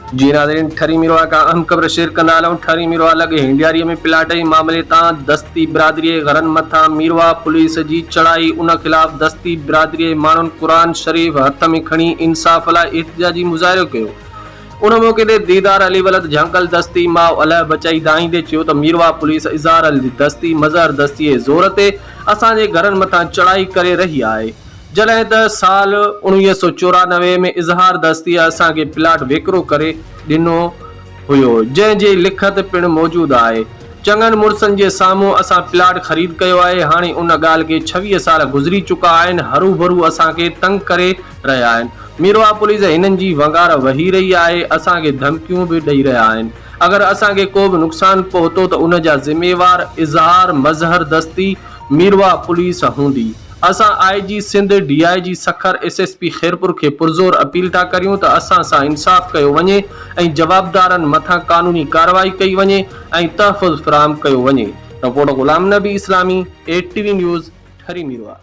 जी नाज़रीन, ठरी मीरवा का अहम खबर शेयर कंदा हलूं। ठरी मीरवा लॻे हिंडियारीअ में प्लाट जे मामले तां दस्ती बिरादरी घरनि मथां मीरवा पुलिस जी चढ़ाई। उन खिलाफ़ दस्ती बिरादरी माण्हुनि क़ुरान शरीफ़ हथ में खणी इंसाफ़ लाइ एहतिजाजी मुज़ाहिरो कयो। उन मौके ते दीदार अली वलद झंकल दस्ती माउ अलाह बचाई दाईंदे चयो त मीरवा पुलिस इज़हार अली दस्ती मज़हर दस्ती जे ज़ोर ते असांजे घरनि मथां चढ़ाई करे रही आहे। जॾहिं त साल 1994 में इज़हार दस्ती असांखे प्लाट वेकरो करे ॾिनो हुयो, जंहिंजी लिखत पिण मौजूद आहे। चङनि मुड़सनि जे साम्हूं असां प्लाट ख़रीद कयो आहे। हाणे उन ॻाल्हि खे 26 साल गुज़री चुका आहिनि। हरू भरू असांखे तंग करे रहिया आहिनि। मीरवा पुलिस हिननि जी वंगार वही रही आहे। असांखे धमकियूं बि ॾेई रहिया आहिनि। अगरि असांखे को बि नुक़सानु पहुतो त उन जा ज़िम्मेवार इज़हार मज़हर दस्ती मीरवा पुलिस हूंदी। असां IG Sindh, DIG Sukkur, SSP Khairpur खे पुरज़ोर अपील था करियूं त असां सां इंसाफ़ कयो वञे ऐं जवाबदारनि मथां कानूनी कार्रवाई कई वञे ऐं तहफ़ुज़ फ़राहम कयो वञे। रिपोर्टर ग़ुलाम नबी इस्लामी, ATV न्यूज़, ठरी मीरवा।